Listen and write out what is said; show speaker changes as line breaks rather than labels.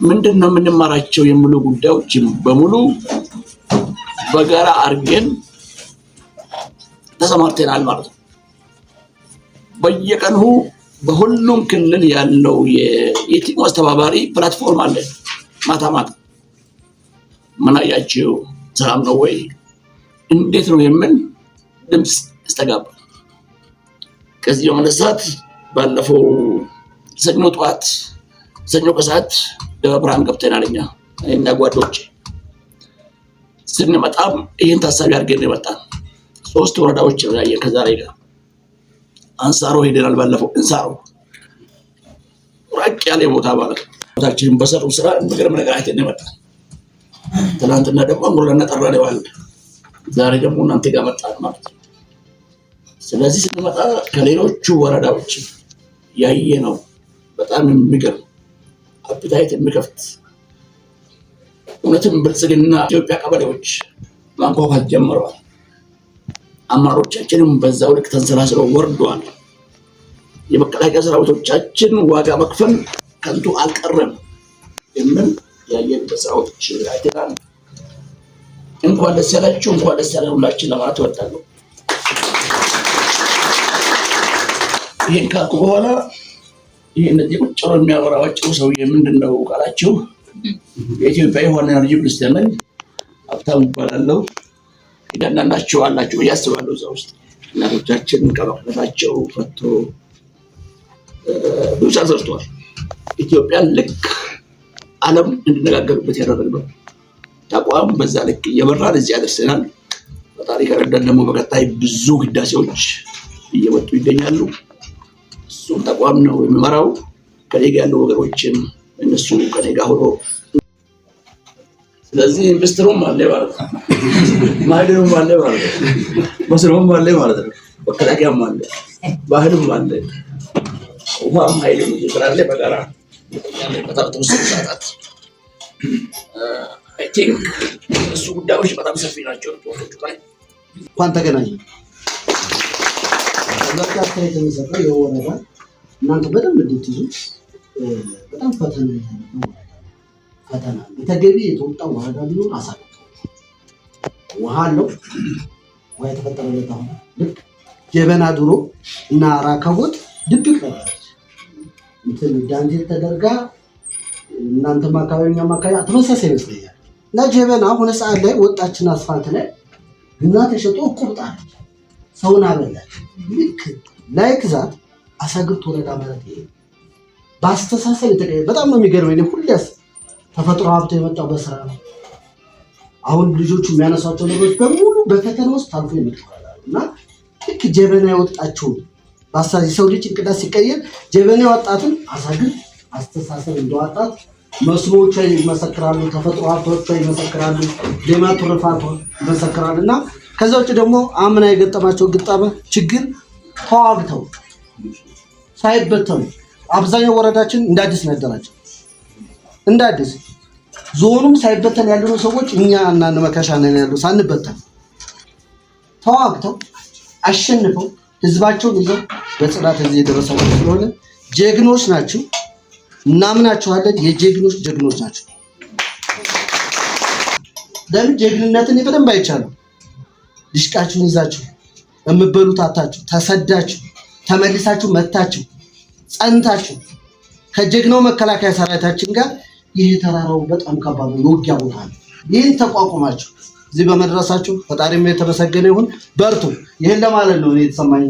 ምንድነው የምንማራቸው የሚሉ ጉዳዮች በሙሉ በጋራ አርገን ተሰማርተናል ማለት ነው። በየቀኑ በሁሉም ክልል ያለው የቲም አስተባባሪ ፕላትፎርም አለ። ማታ ማታ ምን አያችሁ፣ ሰላም ነው ወይ፣ እንዴት ነው የምን ድምጽ ይስተጋባል። ከዚህ በመነሳት ባለፈው ሰኞ ጠዋት ሰኞ ከሰዓት ደብረ ብርሃን ገብተናል። እኛ ጓዶች ስንመጣም ይሄን ታሳቢ አድርገን የመጣን 3 ወረዳዎች ነው ያየን። ከዛሬ ጋር አንሳሮ ሄደናል። ባለፈው እንሳሮ ራቅ ያለ ቦታ ማለት ነው። ቦታችንን በሰሩ ስራ እንደገና ነገር አይተን የመጣን። ትናንትና ደግሞ ሙሉና ጠራነው አለ። ዛሬ ደግሞ እናንተ ጋር መጣን ማለት ነው። ስለዚህ ስንመጣ ከሌሎቹ ወረዳዎች ያየነው በጣም የሚገርም አፕታይት የሚከፍት እውነትም ብልጽግና ኢትዮጵያ ቀበሌዎች ማንኳኳት ጀምረዋል። አመራሮቻችንም በዛው ልክ ተንሰላስለው ወርደዋል። የመከላከያ ሰራዊቶቻችን ዋጋ መክፈል ከንቱ አልቀረም የሚል ያየን በስራዎች አይተናል። እንኳን ደስ ያላችሁ፣ እንኳን ደስ ያለን ሁላችን ለማለት እወዳለሁ። ይሄን ካልኩ በኋላ ይሄን ቁጭ ብሎ የሚያወራው ሰውዬ ምንድነው ካላችሁ የኢትዮጵያ የሆነ ኤነርጂ ሚኒስትር ነኝ፣ ሀብታሙ እባላለሁ። ይደናናችሁ አላችሁ ያስባሉ። እዛ ውስጥ እናቶቻችን ከመክፈታቸው ፈቶ ብዙ ሰርተዋል። ኢትዮጵያ ልክ ዓለም እንድነጋገርበት ያደረግነው ተቋም በዛ ልክ እየመራን እዚህ ያደርሰናል። ፈጣሪ ከረዳን ደግሞ በቀጣይ ብዙ ህዳሴዎች እየመጡ ይገኛሉ። እሱም ተቋም ነው የሚመራው። ከኔ ጋር ያሉ ወገኖችም እነሱ ከኔ ጋር ሆኖ ስለዚህ ኢንቨስተሩም አለ ማለት ነው፣ ማይደሩም አለ ማለት ነው፣ መስሮም አለ ማለት ነው፣ ወከላቂያም አለ፣ ባህልም አለ፣ ውሃም ኃይልም ይፈራል። በጋራ በጣም ሰዓታት አይ ቲንክ እሱ ጉዳዮች በጣም ሰፊ ናቸው። ሪፖርቶቹ ላይ
እንኳን ተገናኘን። ለካታ የተመሰረተ የወረዳ እናንተ በደንብ እንድትይዙ በጣም ፈተና ነው። ፈተና በተገቢ የተወጣው ወረዳ ቢኖር አሳልፎ ውሃ አለው። ውሃ የተፈጠረለት አሁን ልክ ጀበና ድሮ እና ራካቦት ድብቅ ነበር። እንትን ዳንቴል ተደርጋ እናንተም አካባቢኛም አካባቢ ተመሳሳይ ይመስለኛል። እና ጀበና ሆነ ሰዓት ላይ ወጣችን አስፋልት ላይ እና ተሸጦ ቁርጣለች፣ ሰውን አበላች። ልክ ላይክ ዛት አሳግርት ወረዳ ማለት ይሄ በአስተሳሰብ የተቀየረ በጣም ነው የሚገርመኝ። ሁሌስ ተፈጥሮ ሀብት የመጣው በስራ ነው። አሁን ልጆቹ የሚያነሷቸው ነገሮች በሙሉ በፈተና ውስጥ ታልፎ ይመጣሉ እና ልክ ጀበና ያወጣቸው ባሳዚ ሰው ልጅ እንቅዳስ ሲቀየር ጀበና ያወጣትን አሳግርት አስተሳሰብ እንደዋጣት መስሎቿ ይመሰክራሉ፣ ተፈጥሮ ሀብቶቿ ይመሰክራሉ፣ ሌማት ትሩፋቷ ይመሰክራሉና ከዛ ውጭ ደግሞ አምና የገጠማቸው ግጣበ ችግር ተዋግተው ሳይበተኑ አብዛኛው ወረዳችን እንዳዲስ ነደራቸው። እንዳዲስ ዞኑም ሳይበተን ያሉ ሰዎች እኛ እና ነመካሻ ነን ያሉ ሳንበተን ተዋግተው አሸንፈው ህዝባቸውን ይዘው በጽናት እዚህ የደረሰው ስለሆነ ጀግኖች ናችሁ። እናምናችኋለን። የጀግኖች ጀግኖች ናቸው። ለምን ጀግንነትን በደንብ አይቻለሁ። ድሽቃችሁን ይዛችሁ የምትበሉት አጣችሁ ተሰዳችሁ ተመልሳችሁ መታችሁ ጸንታችሁ ከጀግናው መከላከያ ሰራዊታችን ጋር ይሄ ተራራው በጣም ከባድ ነው፣ የውጊያ ቦታ ነው። ይህን ተቋቁማችሁ እዚህ በመድረሳችሁ ፈጣሪም የተመሰገነ ይሁን። በርቱ። ይሄን ለማለት ነው እኔ የተሰማኝ።